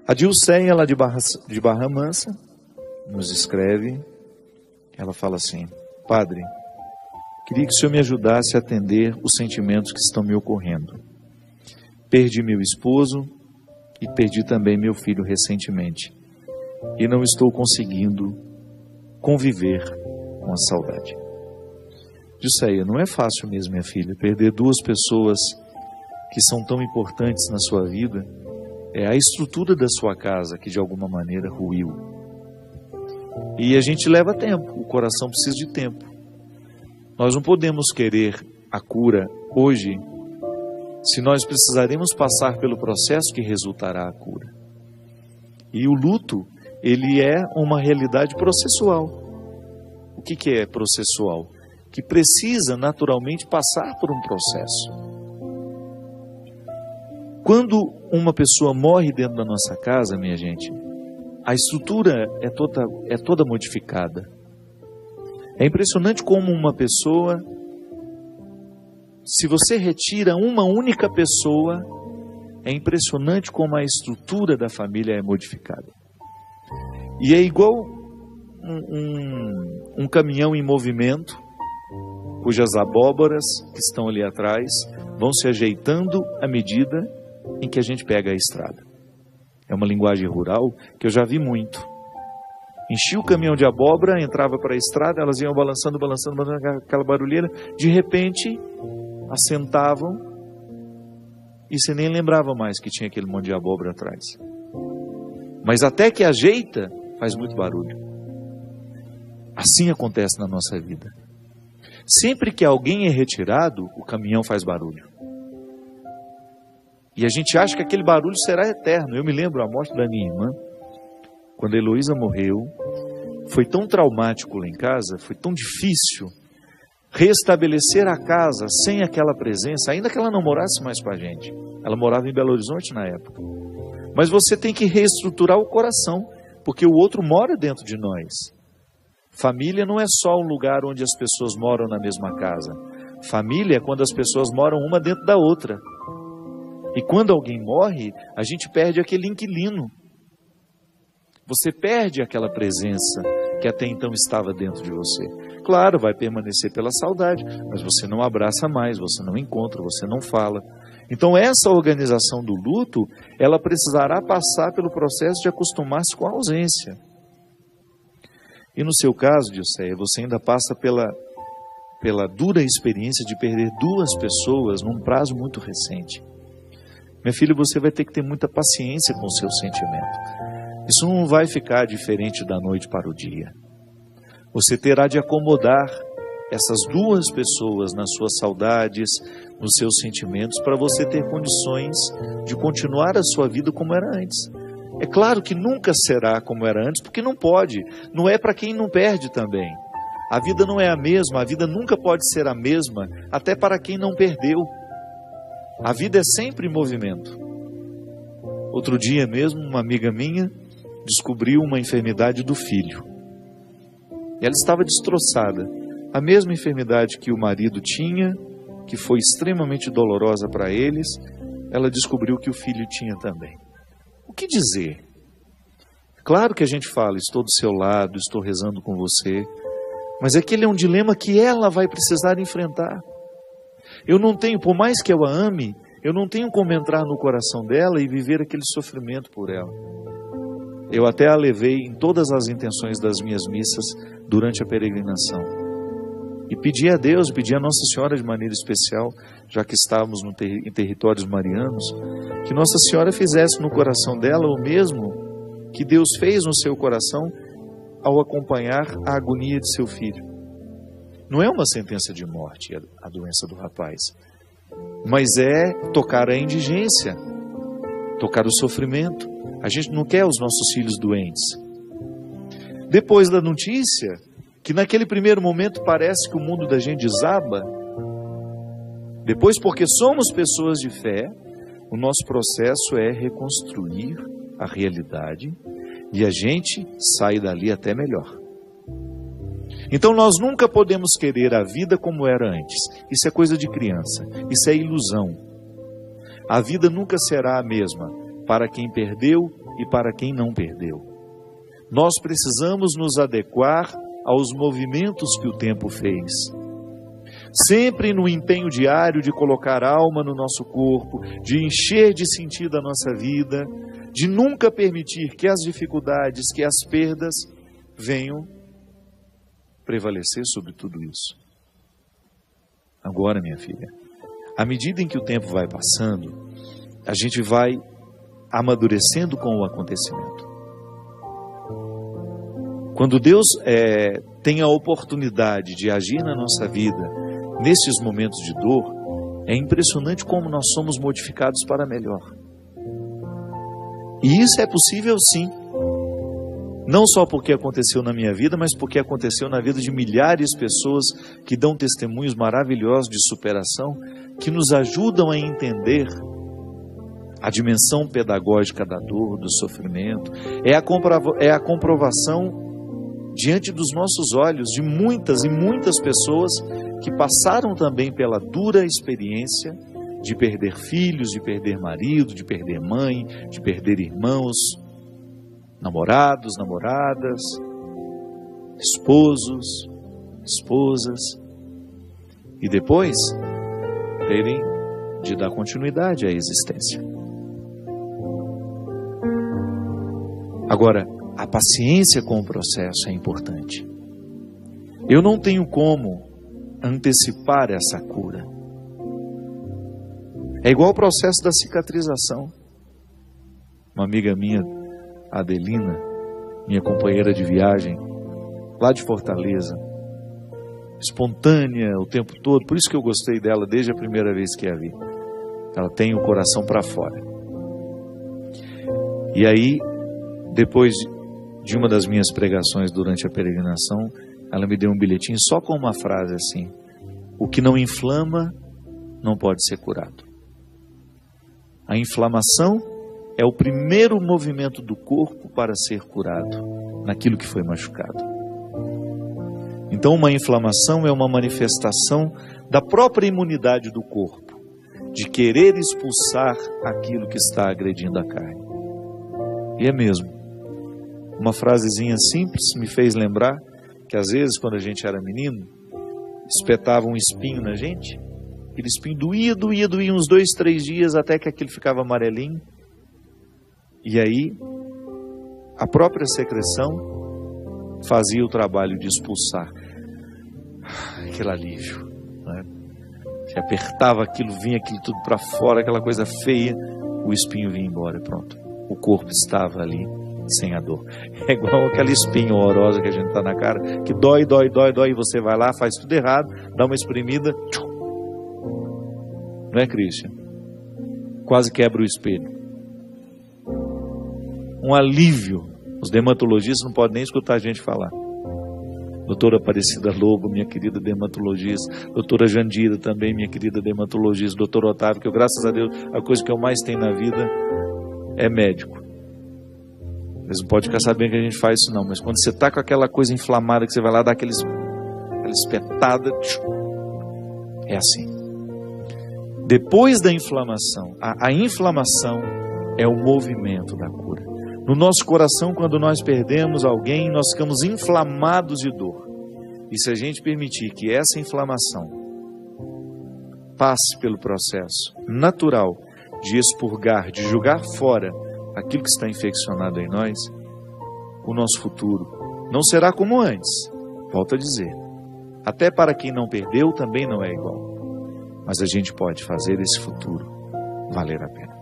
A Dilceia, lá de Barra Mansa, nos escreve, ela fala assim: Padre, queria que o Senhor me ajudasse a atender os sentimentos que estão me ocorrendo. Perdi meu esposo e perdi também meu filho recentemente. E não estou conseguindo conviver com a saudade. Dilceia, não é fácil mesmo, minha filha, perder duas pessoas que são tão importantes na sua vida. É a estrutura da sua casa que de alguma maneira ruiu. E a gente leva tempo, o coração precisa de tempo. Nós não podemos querer a cura hoje, se nós precisaremos passar pelo processo que resultará a cura. E o luto, ele é uma realidade processual. O que é processual? Que precisa naturalmente passar por um processo. Quando uma pessoa morre dentro da nossa casa, minha gente, a estrutura é toda modificada. É impressionante como uma pessoa, se você retira uma única pessoa, é impressionante como a estrutura da família é modificada. E é igual um caminhão em movimento, cujas abóboras que estão ali atrás vão se ajeitando à medida em que a gente pega a estrada. É uma linguagem rural que eu já vi muito. Enchia o caminhão de abóbora, entrava para a estrada, elas iam balançando, aquela barulheira, de repente assentavam e você nem lembrava mais que tinha aquele monte de abóbora atrás. Mas até que ajeita, faz muito barulho. Assim acontece na nossa vida. Sempre que alguém é retirado, o caminhão faz barulho. E a gente acha que aquele barulho será eterno. Eu me lembro a morte da minha irmã, quando a Heloísa morreu, foi tão traumático lá em casa, foi tão difícil restabelecer a casa sem aquela presença, ainda que ela não morasse mais com a gente. Ela morava em Belo Horizonte na época. Mas você tem que reestruturar o coração, porque o outro mora dentro de nós. Família não é só um lugar onde as pessoas moram na mesma casa. Família é quando as pessoas moram uma dentro da outra. E quando alguém morre, a gente perde aquele inquilino. Você perde aquela presença que até então estava dentro de você. Claro, vai permanecer pela saudade, mas você não abraça mais, você não encontra, você não fala. Então essa organização do luto, ela precisará passar pelo processo de acostumar-se com a ausência. E no seu caso, Dilceia, você ainda passa pela dura experiência de perder duas pessoas num prazo muito recente. Minha filha, você vai ter que ter muita paciência com o seu sentimento. Isso não vai ficar diferente da noite para o dia. Você terá de acomodar essas duas pessoas nas suas saudades, nos seus sentimentos, para você ter condições de continuar a sua vida como era antes. É claro que nunca será como era antes, porque não pode. Não é para quem não perde também. A vida não é a mesma, a vida nunca pode ser a mesma, até para quem não perdeu. A vida é sempre em movimento. Outro dia mesmo, uma amiga minha descobriu uma enfermidade do filho. Ela estava destroçada. A mesma enfermidade que o marido tinha, que foi extremamente dolorosa para eles, ela descobriu que o filho tinha também. O que dizer? Claro que a gente fala, estou do seu lado, estou rezando com você, mas aquele é um dilema que ela vai precisar enfrentar. Eu não tenho, por mais que eu a ame, eu não tenho como entrar no coração dela e viver aquele sofrimento por ela. Eu até a levei em todas as intenções das minhas missas durante a peregrinação. E pedi a Deus, pedi a Nossa Senhora de maneira especial, já que estávamos em territórios marianos, que Nossa Senhora fizesse no coração dela o mesmo que Deus fez no seu coração ao acompanhar a agonia de seu filho. Não é uma sentença de morte a doença do rapaz, mas é tocar a indigência, tocar o sofrimento. A gente não quer os nossos filhos doentes. Depois da notícia, que naquele primeiro momento parece que o mundo da gente desaba, depois, porque somos pessoas de fé, o nosso processo é reconstruir a realidade e a gente sai dali até melhor. Então nós nunca podemos querer a vida como era antes. Isso é coisa de criança, isso é ilusão. A vida nunca será a mesma para quem perdeu e para quem não perdeu. Nós precisamos nos adequar aos movimentos que o tempo fez. Sempre no empenho diário de colocar alma no nosso corpo, de encher de sentido a nossa vida, de nunca permitir que as dificuldades, que as perdas venham prevalecer sobre tudo isso. Agora, minha filha, à medida em que o tempo vai passando, a gente vai amadurecendo com o acontecimento. Quando Deus tem a oportunidade de agir na nossa vida, nesses momentos de dor, é impressionante como nós somos modificados para melhor. E isso é possível sim. Não só porque aconteceu na minha vida, mas porque aconteceu na vida de milhares de pessoas que dão testemunhos maravilhosos de superação, que nos ajudam a entender a dimensão pedagógica da dor, do sofrimento. É a comprovação diante dos nossos olhos de muitas e muitas pessoas que passaram também pela dura experiência de perder filhos, de perder marido, de perder mãe, de perder irmãos, namorados, namoradas, esposos, esposas, e depois terem de dar continuidade à existência. Agora, a paciência com o processo é importante. Eu não tenho como antecipar essa cura. É igual o processo da cicatrização. Uma amiga minha, Adelina, minha companheira de viagem, lá de Fortaleza, espontânea o tempo todo, por isso que eu gostei dela desde a primeira vez que a vi. Ela tem o coração para fora. E aí, depois de uma das minhas pregações durante a peregrinação, ela me deu um bilhetinho só com uma frase assim: o que não inflama não pode ser curado. A inflamação é o primeiro movimento do corpo para ser curado naquilo que foi machucado. Então, uma inflamação é uma manifestação da própria imunidade do corpo, de querer expulsar aquilo que está agredindo a carne. E é mesmo. Uma frasezinha simples me fez lembrar que às vezes, quando a gente era menino, espetava um espinho na gente. Aquele espinho doía uns 2, 3 dias até que aquilo ficava amarelinho. E aí, a própria secreção fazia o trabalho de expulsar aquele alívio, né? Que apertava aquilo, vinha aquilo tudo para fora, aquela coisa feia, o espinho vinha embora e pronto. O corpo estava ali sem a dor. É igual aquela espinha horrorosa que a gente está na cara, que dói, e você vai lá, faz tudo errado, dá uma espremida, não é, Christian? Quase quebra o espelho. Um alívio. Os dermatologistas não podem nem escutar a gente falar. Doutora Aparecida Lobo, minha querida dermatologista. Doutora Jandira também, minha querida dermatologista. Doutor Otávio, que eu, graças a Deus, a coisa que eu mais tenho na vida é médico. Eles não podem ficar sabendo que a gente faz isso não, mas quando você está com aquela coisa inflamada, que você vai lá dar aquela espetada, é assim. Depois da inflamação, a inflamação é o movimento da cura. No nosso coração, quando nós perdemos alguém, nós ficamos inflamados de dor. E se a gente permitir que essa inflamação passe pelo processo natural de expurgar, de jogar fora aquilo que está infeccionado em nós, o nosso futuro não será como antes. Volto a dizer, até para quem não perdeu também não é igual. Mas a gente pode fazer esse futuro valer a pena.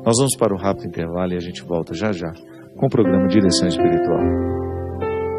Nós vamos para um rápido intervalo e a gente volta já já com o programa Direção Espiritual.